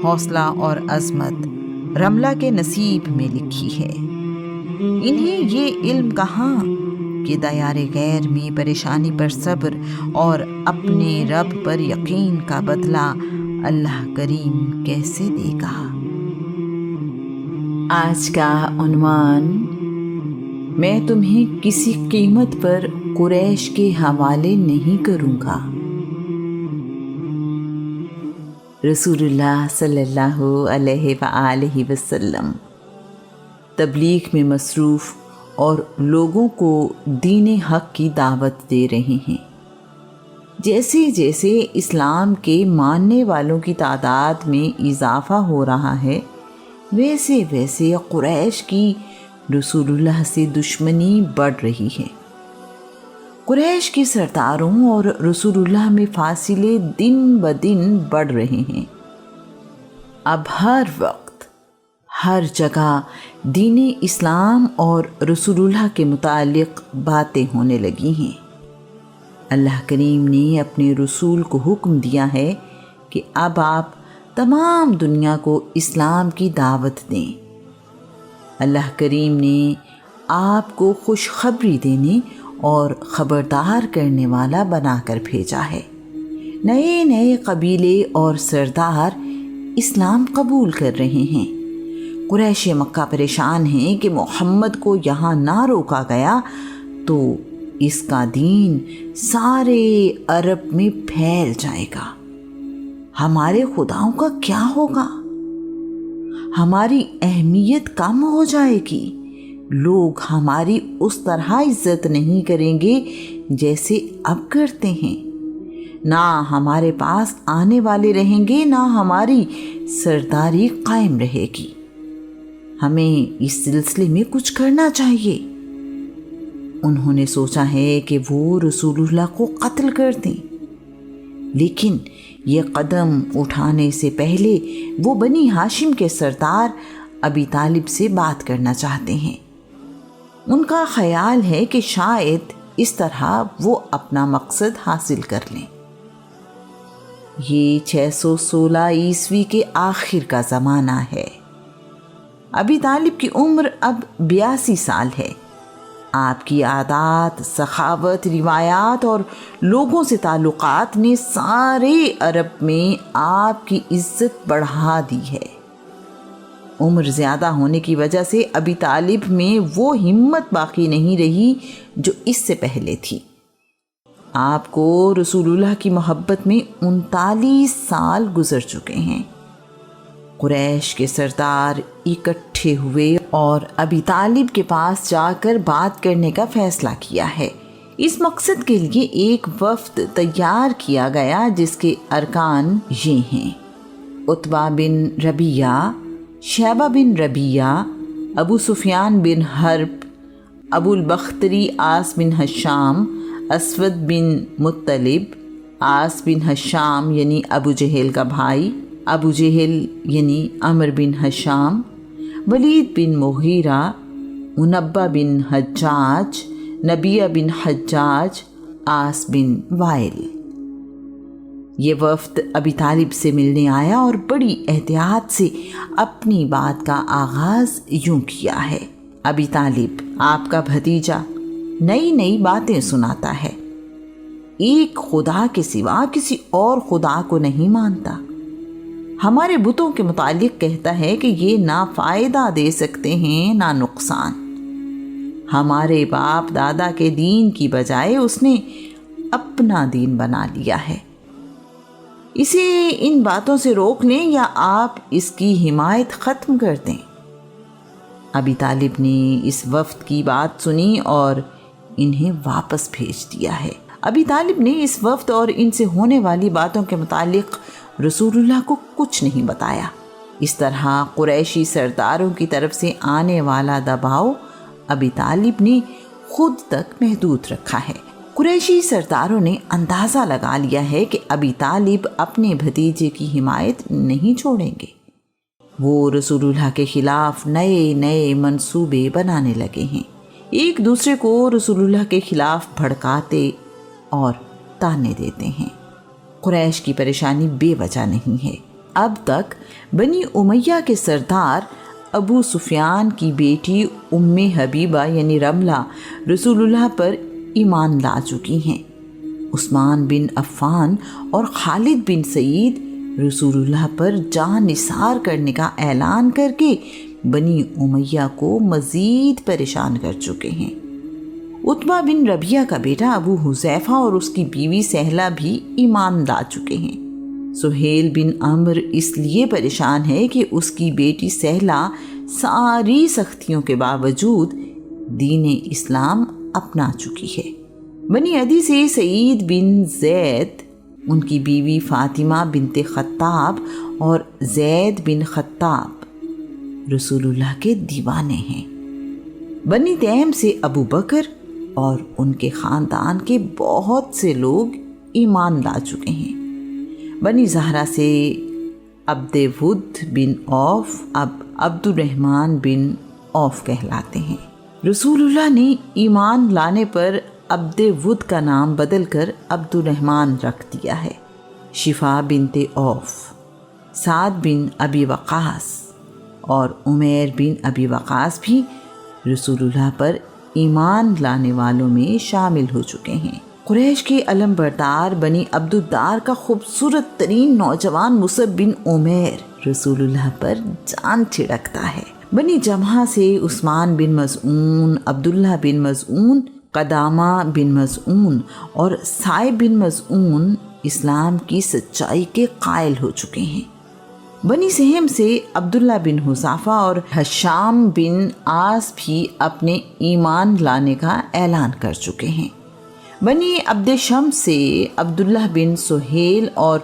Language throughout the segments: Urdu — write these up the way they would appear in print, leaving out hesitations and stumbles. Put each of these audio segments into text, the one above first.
حوصلہ اور عظمت رملہ کے نصیب میں لکھی ہے۔ انہیں یہ علم کہاں کہ دیار غیر میں پریشانی پر صبر اور اپنے رب پر یقین کا بدلہ اللہ کریم کیسے دے گا۔ آج کا عنوان: میں تمہیں کسی قیمت پر قریش کے حوالے نہیں کروں گا۔ رسول اللہ صلی اللہ علیہ وآلہ وسلم تبلیغ میں مصروف اور لوگوں کو دین حق کی دعوت دے رہے ہیں۔ جیسے جیسے اسلام کے ماننے والوں کی تعداد میں اضافہ ہو رہا ہے، ویسے ویسے قریش کی رسول اللہ سے دشمنی بڑھ رہی ہے۔ قریش کے سرداروں اور رسول اللہ میں فاصلے دن بدن بڑھ رہے ہیں۔ اب ہر وقت ہر جگہ دین اسلام اور رسول اللہ کے متعلق باتیں ہونے لگی ہیں۔ اللہ کریم نے اپنے رسول کو حکم دیا ہے کہ اب آپ تمام دنیا کو اسلام کی دعوت دیں۔ اللہ کریم نے آپ کو خوشخبری دینے اور خبردار کرنے والا بنا کر بھیجا ہے۔ نئے نئے قبیلے اور سردار اسلام قبول کر رہے ہیں۔ قریش مکہ پریشان ہیں کہ محمد کو یہاں نہ روکا گیا تو اس کا دین سارے عرب میں پھیل جائے گا۔ ہمارے خداؤں کا کیا ہوگا؟ ہماری اہمیت کم ہو جائے گی۔ لوگ ہماری اس طرح عزت نہیں کریں گے جیسے اب کرتے ہیں۔ نہ ہمارے پاس آنے والے رہیں گے، نہ ہماری سرداری قائم رہے گی۔ ہمیں اس سلسلے میں کچھ کرنا چاہیے۔ انہوں نے سوچا ہے کہ وہ رسول اللہ کو قتل کر دیں، لیکن یہ قدم اٹھانے سے پہلے وہ بنی ہاشم کے سردار ابی طالب سے بات کرنا چاہتے ہیں۔ ان کا خیال ہے کہ شاید اس طرح وہ اپنا مقصد حاصل کر لیں۔ یہ 616 عیسوی کے آخر کا زمانہ ہے۔ ابی طالب کی عمر اب 82 سال ہے۔ آپ کی عادات، سخاوت، روایات اور لوگوں سے تعلقات نے سارے عرب میں آپ کی عزت بڑھا دی ہے۔ عمر زیادہ ہونے کی وجہ سے ابی طالب میں وہ ہمت باقی نہیں رہی جو اس سے پہلے تھی۔ آپ کو رسول اللہ کی محبت میں 39 سال گزر چکے ہیں۔ قریش کے سردار اکٹھے ہوئے اور ابی طالب کے پاس جا کر بات کرنے کا فیصلہ کیا ہے۔ اس مقصد کے لیے ایک وفد تیار کیا گیا جس کے ارکان یہ ہیں: عتبہ بن ربیعہ، شیبہ بن ربیعہ، ابو سفیان بن حرب، ابو البختری عاص بن ہشام، اسود بن مطلب، عاص بن ہشام یعنی ابو جہل کا بھائی، ابو جہل یعنی عمر بن ہشام، ولید بن مغیرہ، منبہ بن حجاج، نبیہ بن حجاج، عاص بن وائل۔ یہ وفد ابی طالب سے ملنے آیا اور بڑی احتیاط سے اپنی بات کا آغاز یوں کیا ہے: ابی طالب، آپ کا بھتیجا نئی نئی باتیں سناتا ہے، ایک خدا کے سوا کسی اور خدا کو نہیں مانتا، ہمارے بتوں کے متعلق کہتا ہے کہ یہ نہ فائدہ دے سکتے ہیں نہ نقصان۔ ہمارے باپ دادا کے دین کی بجائے اس نے اپنا دین بنا لیا ہے۔ اسے ان باتوں سے روک لیں یا آپ اس کی حمایت ختم کر دیں۔ ابی طالب نے اس وفد کی بات سنی اور انہیں واپس بھیج دیا ہے۔ ابی طالب نے اس وفد اور ان سے ہونے والی باتوں کے متعلق رسول اللہ کو کچھ نہیں بتایا۔ اس طرح قریشی سرداروں کی طرف سے آنے والا دباؤ ابی طالب نے خود تک محدود رکھا ہے۔ قریشی سرداروں نے اندازہ لگا لیا ہے کہ ابی طالب اپنے بھتیجے کی حمایت نہیں چھوڑیں گے۔ وہ رسول اللہ کے خلاف نئے نئے منصوبے بنانے لگے ہیں، ایک دوسرے کو رسول اللہ کے خلاف بھڑکاتے اور تانے دیتے ہیں۔ قریش کی پریشانی بے وجہ نہیں ہے۔ اب تک بنی امیہ کے سردار ابو سفیان کی بیٹی ام حبیبہ یعنی رملہ رسول اللہ پر ایمان لا چکی ہیں۔ عثمان بن عفان اور خالد بن سعید رسول اللہ پر جان نثار کرنے کا اعلان کر کے بنی امیہ کو مزید پریشان کر چکے ہیں۔ عتبہ بن ربیعہ کا بیٹا ابو حذیفہ اور اس کی بیوی سہلہ بھی ایمان لا چکے ہیں۔ سہیل بن عمر اس لیے پریشان ہے کہ اس کی بیٹی سہلہ ساری سختیوں کے باوجود دین اسلام اپنا چکی ہے۔ بنی عدی سے سعید بن زید، ان کی بیوی فاطمہ بنت خطاب اور زید بن خطاب رسول اللہ کے دیوانے ہیں۔ بنی تیم سے ابو بکر اور ان کے خاندان کے بہت سے لوگ ایمان لا چکے ہیں۔ بنی زہرہ سے عبد ود بن عوف اب عبد الرحمن بن عوف کہلاتے ہیں۔ رسول اللہ نے ایمان لانے پر عبد ود کا نام بدل کر عبد الرحمن رکھ دیا ہے۔ شفا بنت عوف، سعد بن ابی وقاص اور عمیر بن ابی وقاص بھی رسول اللہ پر ایمان لانے والوں میں شامل ہو چکے ہیں۔ قریش کے علم بردار بنی عبد الدار کا خوبصورت ترین نوجوان مصعب بن عمیر رسول اللہ پر جان چھڑکتا ہے۔ بنی جمحہ سے عثمان بن مظعون، عبداللہ بن مظعون، قدامہ بن مظعون اور صائب بن مظعون اسلام کی سچائی کے قائل ہو چکے ہیں۔ بنی سہم سے عبداللہ بن حذافہ اور ہشام بن عاص بھی اپنے ایمان لانے کا اعلان کر چکے ہیں۔ بنی عبد شمس سے عبداللہ بن سہیل اور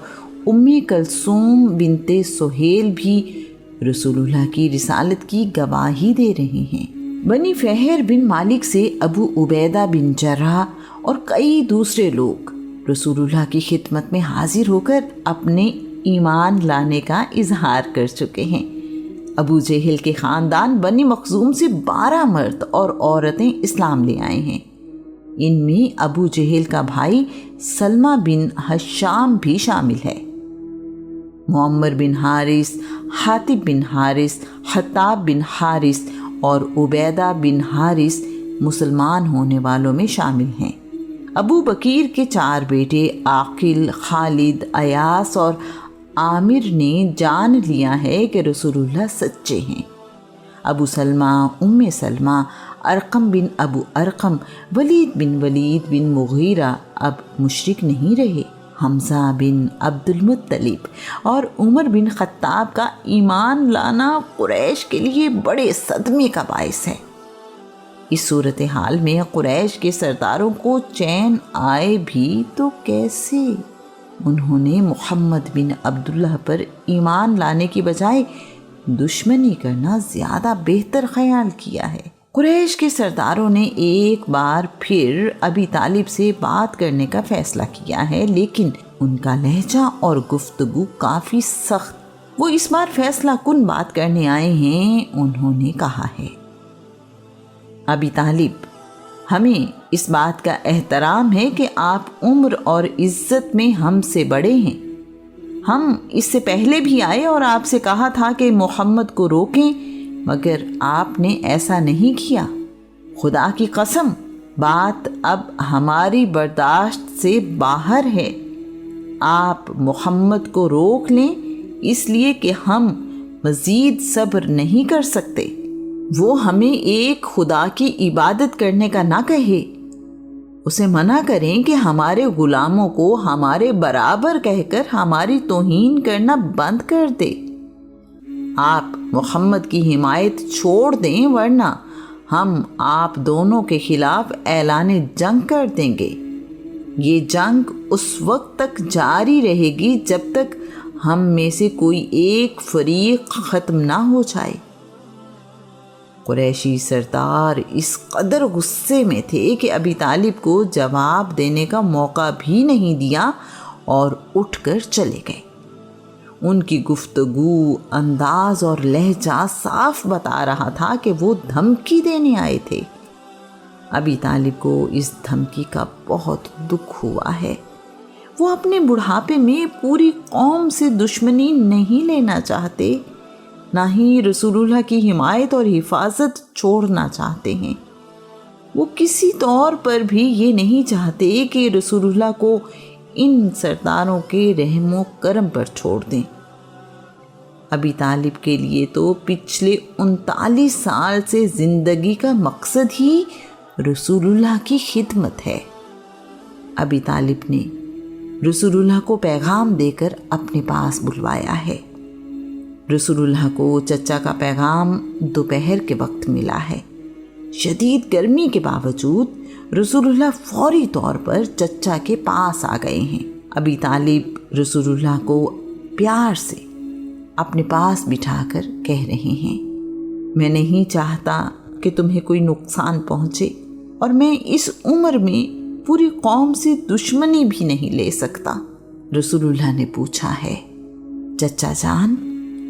امی کلثوم بنت سہیل بھی رسول اللہ کی رسالت کی گواہی دے رہے ہیں۔ بنی فہر بن مالک سے ابو عبیدہ بن جراح اور کئی دوسرے لوگ رسول اللہ کی خدمت میں حاضر ہو کر اپنے ایمان لانے کا اظہار کر چکے ہیں۔ ابو جہل کے خاندان بنی مخزوم سے 12 مرد اور عورتیں اسلام لے آئے ہیں۔ ان میں ابو جہل کا بھائی سلمہ بن ہشام بھی شامل ہے۔ معمر بن حارث، حاتب بن حارث، حتاب بن حارث اور عبیدہ بن حارث مسلمان ہونے والوں میں شامل ہیں۔ ابو بکیر کے 4 بیٹے عاقل، خالد، ایاس اور عامر نے جان لیا ہے کہ رسول اللہ سچے ہیں۔ ابو سلمہ، ام سلمہ، ارقم بن ابو ارقم، ولید بن مغیرہ اب مشرک نہیں رہے۔ حمزہ بن عبد المطلب اور عمر بن خطاب کا ایمان لانا قریش کے لیے بڑے صدمے کا باعث ہے۔ اس صورتحال میں قریش کے سرداروں کو چین آئے بھی تو کیسے؟ انہوں نے محمد بن عبداللہ پر ایمان لانے کی بجائے دشمنی کرنا زیادہ بہتر خیال کیا ہے۔ قریش کے سرداروں نے ایک بار پھر ابی طالب سے بات کرنے کا فیصلہ کیا ہے، لیکن ان کا لہجہ اور گفتگو کافی سخت۔ وہ اس بار فیصلہ کن بات کرنے آئے ہیں۔ انہوں نے کہا ہے، ابی طالب، ہمیں اس بات کا احترام ہے کہ آپ عمر اور عزت میں ہم سے بڑے ہیں۔ ہم اس سے پہلے بھی آئے اور آپ سے کہا تھا کہ محمد کو روکیں، مگر آپ نے ایسا نہیں کیا۔ خدا کی قسم، بات اب ہماری برداشت سے باہر ہے۔ آپ محمد کو روک لیں، اس لیے کہ ہم مزید صبر نہیں کر سکتے۔ وہ ہمیں ایک خدا کی عبادت کرنے کا نہ کہے۔ اسے منع کریں کہ ہمارے غلاموں کو ہمارے برابر کہہ کر ہماری توہین کرنا بند کر دے۔ آپ محمد کی حمایت چھوڑ دیں، ورنہ ہم آپ دونوں کے خلاف اعلان جنگ کر دیں گے۔ یہ جنگ اس وقت تک جاری رہے گی جب تک ہم میں سے کوئی ایک فریق ختم نہ ہو جائے۔ قریشی سردار اس قدر غصے میں تھے کہ ابی طالب کو جواب دینے کا موقع بھی نہیں دیا اور اٹھ کر چلے گئے۔ ان کی گفتگو، انداز اور لہجہ صاف بتا رہا تھا کہ وہ دھمکی دینے آئے تھے۔ ابی طالب کو اس دھمکی کا بہت دکھ ہوا ہے۔ وہ اپنے بڑھاپے میں پوری قوم سے دشمنی نہیں لینا چاہتے، نہ ہی رسول اللہ کی حمایت اور حفاظت چھوڑنا چاہتے ہیں۔ وہ کسی طور پر بھی یہ نہیں چاہتے کہ رسول اللہ کو ان سرداروں کے رحم و کرم پر چھوڑ دیں۔ ابی طالب کے لیے تو پچھلے 39 سال سے زندگی کا مقصد ہی رسول اللہ کی خدمت ہے۔ ابی طالب نے رسول اللہ کو پیغام دے کر اپنے پاس بلوایا ہے۔ رسول اللہ کو چچا کا پیغام دوپہر کے وقت ملا ہے۔ شدید گرمی کے باوجود رسول اللہ فوری طور پر چچا کے پاس آ گئے ہیں۔ ابی طالب رسول اللہ کو پیار سے اپنے پاس بٹھا کر کہہ رہے ہیں، میں نہیں چاہتا کہ تمہیں کوئی نقصان پہنچے، اور میں اس عمر میں پوری قوم سے دشمنی بھی نہیں لے سکتا۔ رسول اللہ نے پوچھا ہے، چچا جان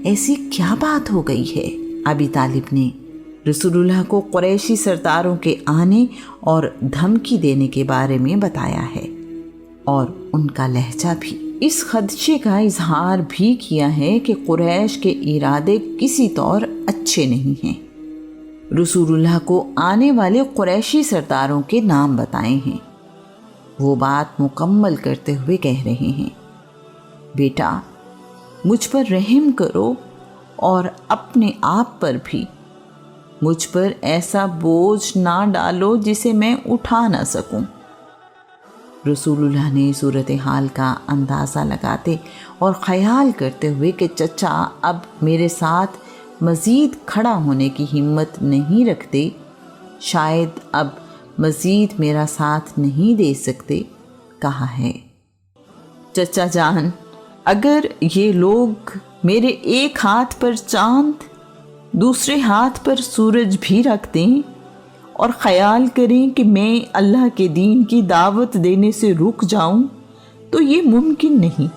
ایسی کیا بات ہو گئی ہے؟ ابی طالب نے رسول اللہ کو قریشی سرداروں کے آنے اور دھمکی دینے کے بارے میں بتایا ہے، اور ان کا لہجہ بھی اس خدشے کا اظہار بھی کیا ہے کہ قریش کے ارادے کسی طور اچھے نہیں ہیں۔ رسول اللہ کو آنے والے قریشی سرداروں کے نام بتائے ہیں۔ وہ بات مکمل کرتے ہوئے کہہ رہے ہیں، بیٹا مجھ پر رحم کرو اور اپنے آپ پر بھی، مجھ پر ایسا بوجھ نہ ڈالو جسے میں اٹھا نہ سکوں۔ رسول اللہ نے صورتحال کا اندازہ لگاتے اور خیال کرتے ہوئے کہ چچا اب میرے ساتھ مزید کھڑا ہونے کی ہمت نہیں رکھتے، شاید اب مزید میرا ساتھ نہیں دے سکتے، کہا ہے، چچا جان اگر یہ لوگ میرے ایک ہاتھ پر چاند دوسرے ہاتھ پر سورج بھی رکھ دیں اور خیال کریں کہ میں اللہ کے دین کی دعوت دینے سے رک جاؤں تو یہ ممکن نہیں۔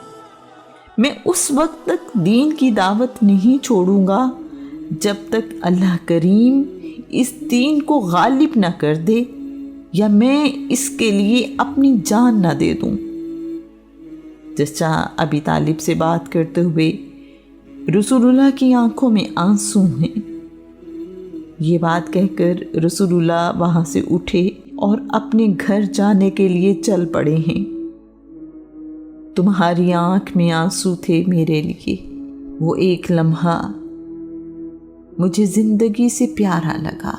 میں اس وقت تک دین کی دعوت نہیں چھوڑوں گا جب تک اللہ کریم اس دین کو غالب نہ کر دے یا میں اس کے لیے اپنی جان نہ دے دوں۔ چچا ابی طالب سے بات کرتے ہوئے رسول اللہ کی آنکھوں میں آنسو ہیں۔ یہ بات کہہ کر رسول اللہ وہاں سے اٹھے اور اپنے گھر جانے کے لیے چل پڑے ہیں۔ تمہاری آنکھ میں آنسو تھے میرے لیے، وہ ایک لمحہ مجھے زندگی سے پیارا لگا۔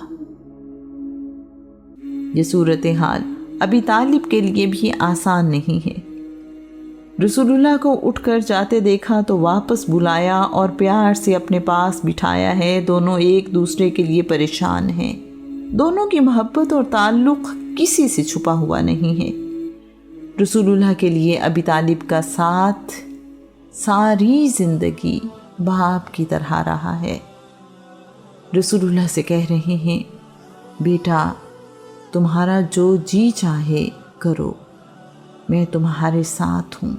یہ صورتحال ابی طالب کے لیے بھی آسان نہیں ہے۔ رسول اللہ کو اٹھ کر جاتے دیکھا تو واپس بلایا اور پیار سے اپنے پاس بٹھایا ہے۔ دونوں ایک دوسرے کے لیے پریشان ہیں، دونوں کی محبت اور تعلق کسی سے چھپا ہوا نہیں ہے۔ رسول اللہ کے لیے ابی طالب کا ساتھ ساری زندگی باپ کی طرح رہا ہے۔ رسول اللہ سے کہہ رہے ہیں، بیٹا تمہارا جو جی چاہے کرو، میں تمہارے ساتھ ہوں۔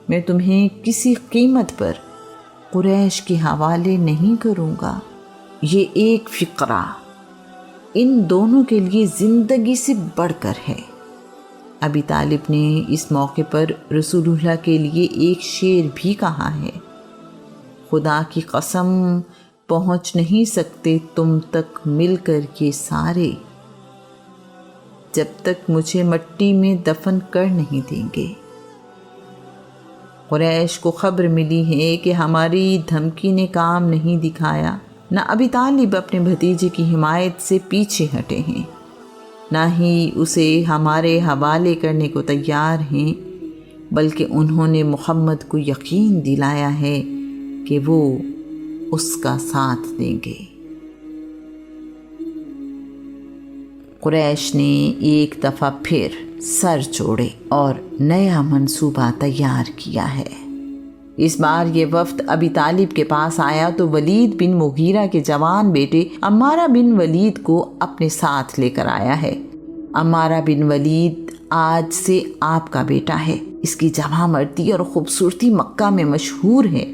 میں تمہیں کسی قیمت پر قریش کے حوالے نہیں کروں گا۔ یہ ایک فقرہ ان دونوں کے لیے زندگی سے بڑھ کر ہے۔ ابی طالب نے اس موقع پر رسول اللہ کے لیے ایک شعر بھی کہا ہے، خدا کی قسم پہنچ نہیں سکتے تم تک مل کر یہ سارے، جب تک مجھے مٹی میں دفن کر نہیں دیں گے۔ قریش کو خبر ملی ہے کہ ہماری دھمکی نے کام نہیں دکھایا، نہ ابی طالب اپنے بھتیجے کی حمایت سے پیچھے ہٹے ہیں، نہ ہی اسے ہمارے حوالے کرنے کو تیار ہیں، بلکہ انہوں نے محمد کو یقین دلایا ہے کہ وہ اس کا ساتھ دیں گے۔ قریش نے ایک دفعہ پھر سر جوڑے اور نیا منصوبہ تیار کیا ہے۔ اس بار یہ وفد ابی طالب کے پاس آیا تو ولید بن مغیرہ کے جوان بیٹے عمارہ بن ولید کو اپنے ساتھ لے کر آیا ہے۔ عمارہ بن ولید آج سے آپ کا بیٹا ہے، اس کی جوان مردی اور خوبصورتی مکہ میں مشہور ہے۔